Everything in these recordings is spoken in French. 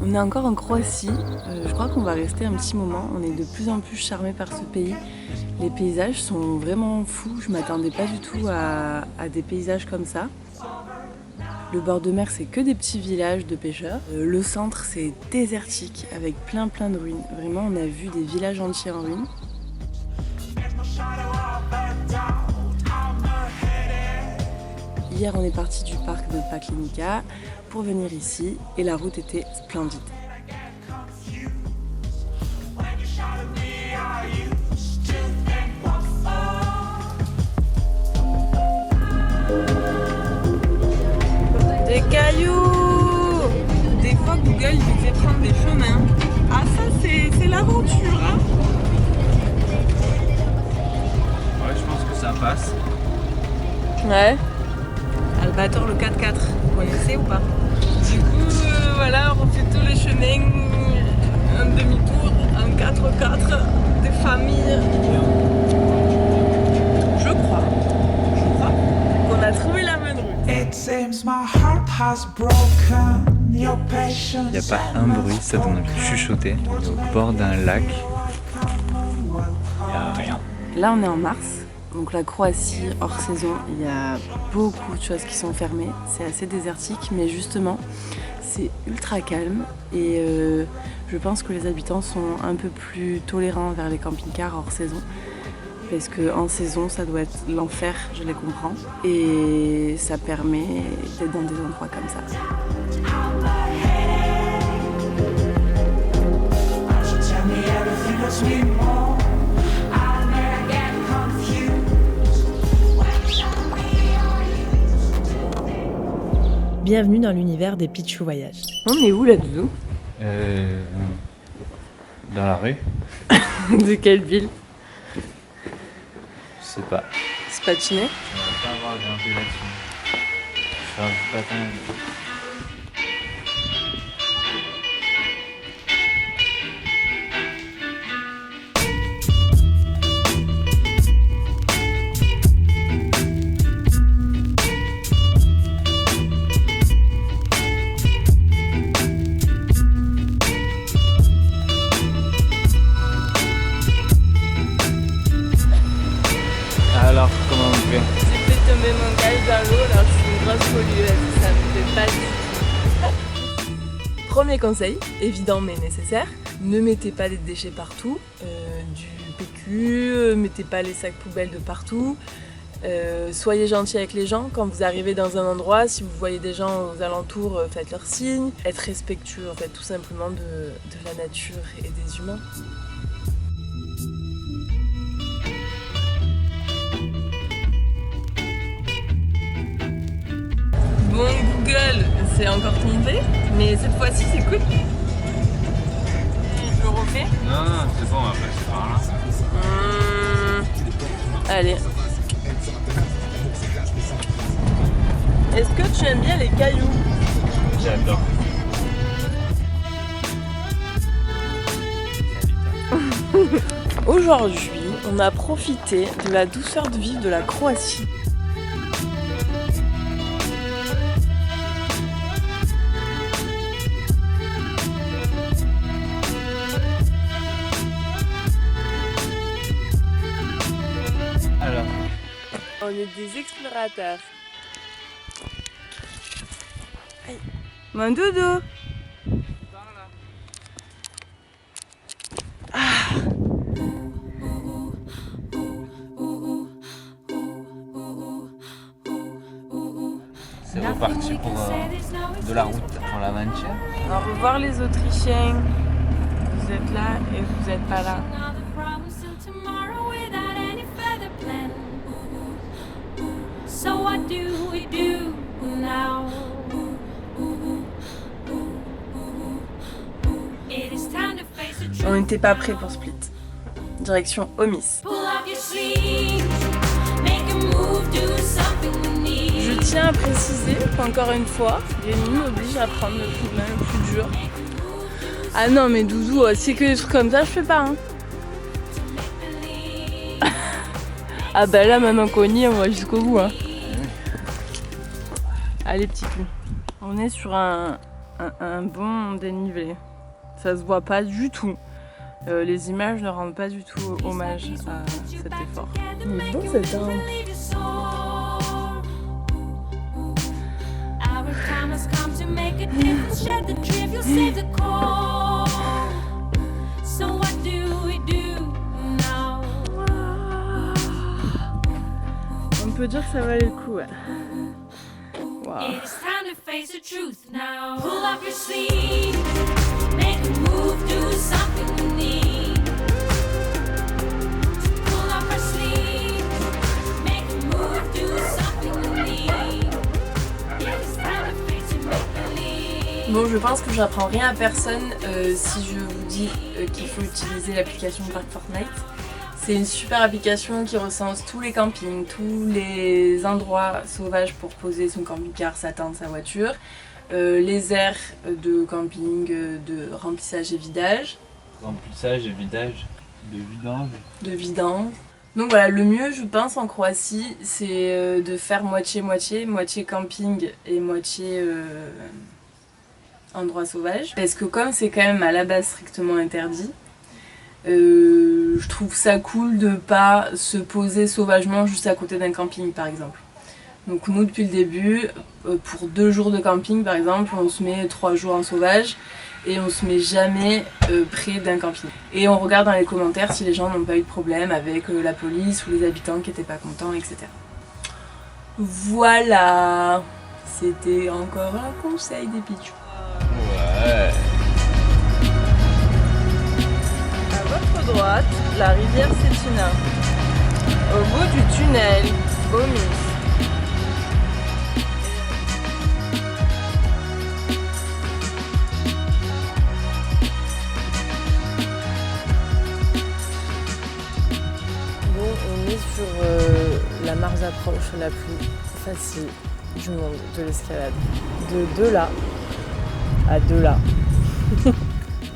On est encore en Croatie, je crois qu'on va rester un petit moment, on est de plus en plus charmés par ce pays. Les paysages sont vraiment fous, je m'attendais pas du tout à des paysages comme ça. Le bord de mer, c'est que des petits villages de pêcheurs. Le centre, c'est désertique avec plein de ruines. Vraiment, on a vu des villages entiers en ruines. Hier, on est parti du parc de Paklenica pour venir ici et la route était splendide. Des cailloux! Des fois, Google, il nous fait prendre des chemins. Ah, ça, c'est l'aventure, hein? Ouais, je pense que ça passe. Ouais. Albator, le 4x4, vous connaissez ou pas? Du coup, voilà, on fait tous les chemins, un demi-tour, un 4x4, des familles. Je crois qu'on a trouvé la bonne route. Il n'y a pas un bruit, ça donne envie de chuchoter. On est au bord d'un lac. Il n'y a rien. Là, on est en mars. Donc la Croatie, hors saison, il y a beaucoup de choses qui sont fermées. C'est assez désertique, mais justement, c'est ultra calme. Et je pense que les habitants sont un peu plus tolérants vers les camping-cars hors saison. Parce qu'en saison, ça doit être l'enfer, je les comprends. Et ça permet d'être dans des endroits comme ça. Bienvenue dans l'univers des Pichou Voyages. On est où là, Doudou? Dans la rue? De quelle ville? Je sais pas. Spatiné? Je vais pas avoir grimpé là-dessus. Je suis un patin. Alors, comment on fait? J'ai fait tomber mon gage dans l'eau, alors je suis une grosse pollueuse, ça me fait pas du tout. Premier conseil, évident mais nécessaire, ne mettez pas des déchets partout, du PQ, mettez pas les sacs poubelles de partout. Soyez gentil avec les gens, quand vous arrivez dans un endroit, si vous voyez des gens aux alentours, faites leur signe. Être respectueux en fait, tout simplement de la nature et des humains. Bon Google, c'est encore tombé, mais cette fois-ci c'est cool. Je le refais. Non, c'est bon, on va passer par là. Allez. Est-ce que tu aimes bien les cailloux? J'adore. Aujourd'hui, on a profité de la douceur de vivre de la Croatie. Alors, On est des explorateurs. Aïe. Mon doudou. c'est reparti pour de la route pour l'aventure. Au revoir les Autrichiens. Vous êtes là et vous n'êtes pas là. So what do we do now? It is time to face the truth. On n'était pas prêts pour Split. Direction Omis. Pull up your sleeves, make a move, do something we need. Je tiens à préciser qu'encore une fois, Rémi m'oblige à prendre le coup de main le plus dur. Ah non mais Doudou, c'est que des trucs comme ça, je fais pas hein. Ah bah là maintenant qu'on y est, on va jusqu'au bout hein. Allez petit cul. On est sur un bon dénivelé. Ça se voit pas du tout. Les images ne rendent pas du tout hommage à cet effort. Il est beau cet arbre. Our time has come to make a difference. Shed the drift, you'll save the cold. So what do we do now? On peut dire que ça valait le coup, ouais. Wow. It is time to face the truth now. Pull up your sleeve, make a move, do something we need. Pull up our sleeve, make a move, do something we need. It is time to face it, make believe. Bon, je pense que j'apprends rien à personne si je vous dis qu'il faut utiliser l'application Park Fortnite. C'est une super application qui recense tous les campings, tous les endroits sauvages pour poser son camping-car, sa tente, sa voiture, les aires de camping, de remplissage et vidage. Remplissage et vidage de vidange. De vidange. Donc voilà, le mieux je pense en Croatie, c'est de faire moitié-moitié, moitié camping et moitié endroit sauvage. Parce que comme c'est quand même à la base strictement interdit, je trouve ça cool de pas se poser sauvagement juste à côté d'un camping par exemple. Donc nous depuis le début, pour 2 jours de camping par exemple, on se met 3 jours en sauvage et on se met jamais près d'un camping. Et on regarde dans les commentaires si les gens n'ont pas eu de problème avec la police ou les habitants qui étaient pas contents, etc. Voilà, c'était encore un conseil des pitchous. Ouais. À votre droite, la rivière Cetina. Au bout du tunnel, Omis. Bon, on est sur la marche d'approche la plus facile du monde de l'escalade. De là à là.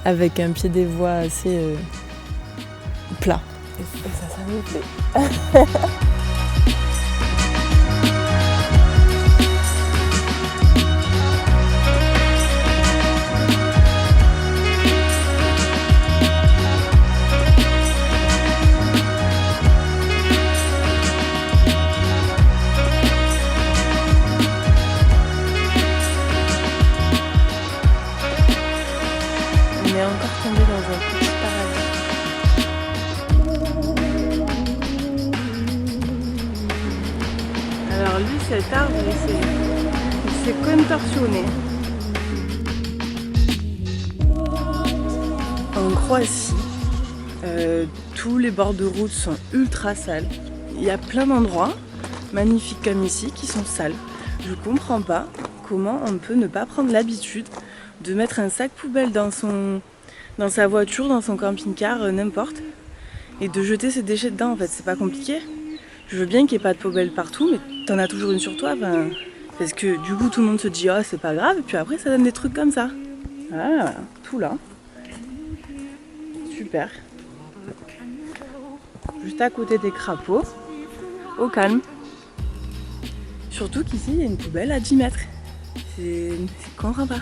Avec un pied des voies assez plat. Et ça me plaît. On est encore tombé dans un petit paradis. Alors lui, cet arbre, il s'est contorsionné. En Croatie, tous les bords de route sont ultra sales. Il y a plein d'endroits, magnifiques comme ici, qui sont sales. Je comprends pas comment on peut ne pas prendre l'habitude de mettre un sac poubelle dans sa voiture, dans son camping-car, n'importe, et de jeter ses déchets dedans. En fait, c'est pas compliqué. Je veux bien qu'il n'y ait pas de poubelle partout, mais t'en as toujours une sur toi, parce que du coup tout le monde se dit oh c'est pas grave, et puis après ça donne des trucs comme ça. Voilà, tout là. Super. Juste à côté des crapauds, au calme. Surtout qu'ici il y a une poubelle à 10 mètres. C'est comprends pas.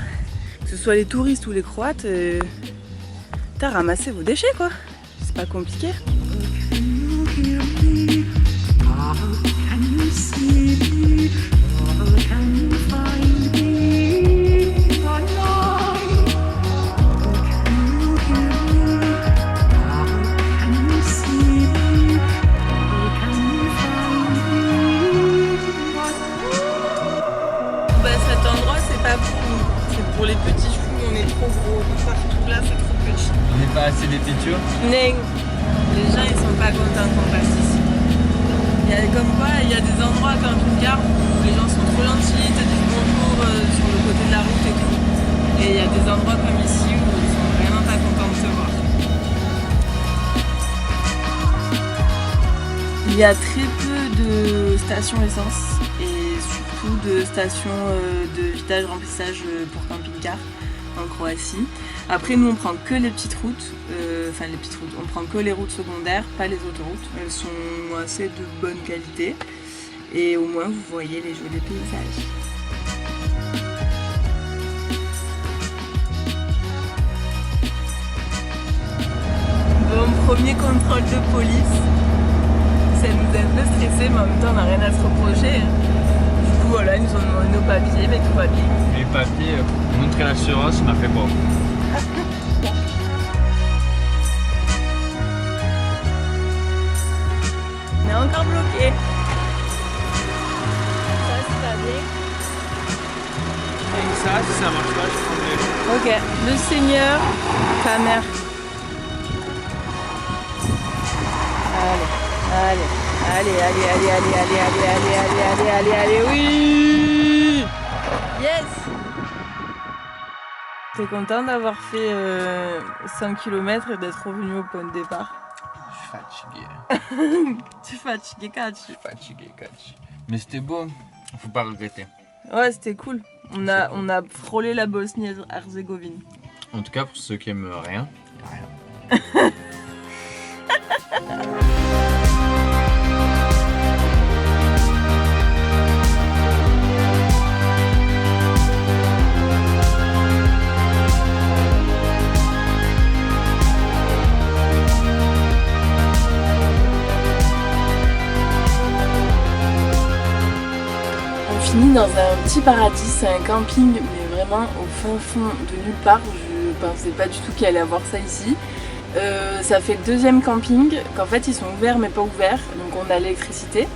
Que ce soit les touristes ou les Croates, t'as ramassé vos déchets quoi. C'est pas compliqué. Cet endroit c'est pas pour nous, c'est pour les petits choux, on est trop gros, partout là c'est trop petit. On n'est pas assez des pitchous. Non, les gens ils sont pas contents qu'on passe ici. Comme quoi, il y a des endroits à camping-car où les gens sont trop gentils, te disent bonjour sur le côté de la route et tout. Et il y a des endroits comme ici où ils sont vraiment pas contents de se voir. Il y a très peu de stations essence et surtout de stations de vidage remplissage pour camping-car en Croatie. Après nous on prend que les petites routes, on prend que les routes secondaires, pas les autoroutes. Elles sont assez de bonne qualité et au moins vous voyez les jolis paysages. Bon, premier contrôle de police. Ça nous a un peu stressé, mais en même temps, on n'a rien à se reprocher. Du coup, voilà, ils nous ont demandé nos papiers, mais tout va bien. Les papiers, montrer l'assurance m'a fait peur. On est encore bloqué. Ça, c'est pas bien. Et ça, si ça marche pas, je prendrai. Ok, le Seigneur, ta mère. Allez, allez, oui! Yes! T'es content d'avoir fait 100 km et d'être revenu au point de départ? Je suis fatigué. Tu es fatigué, Catch? Je suis fatigué, Catch. Mais c'était beau, faut pas regretter. Ouais, c'était cool. On a frôlé la Bosnie-Herzégovine. En tout cas, pour ceux qui aiment rien, y a rien. On finit dans un petit paradis, c'est un camping, mais vraiment au fin fond de nulle part. Je pensais pas du tout qu'il allait avoir ça ici. Ça fait le deuxième camping, qu'en fait ils sont ouverts mais pas ouverts, donc on a l'électricité.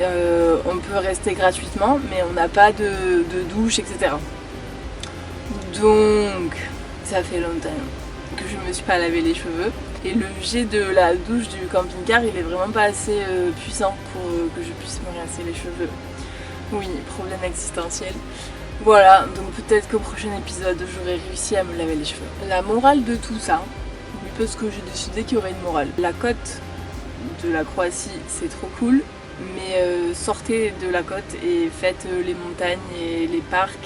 On peut rester gratuitement, mais on n'a pas de douche, etc. Donc ça fait longtemps que je me suis pas lavé les cheveux. Et le jet de la douche du camping-car, il est vraiment pas assez puissant pour que je puisse me rincer les cheveux. Oui, problème existentiel. Voilà, donc peut-être qu'au prochain épisode, j'aurai réussi à me laver les cheveux. La morale de tout ça, oui, parce que j'ai décidé qu'il y aurait une morale. La côte de la Croatie, c'est trop cool, mais sortez de la côte et faites les montagnes et les parcs.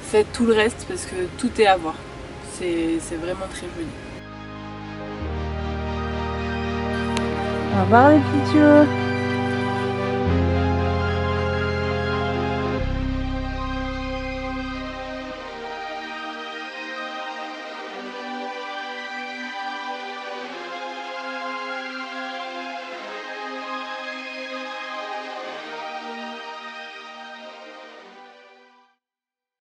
Faites tout le reste parce que tout est à voir. C'est vraiment très joli. Au revoir les petits tuyaux.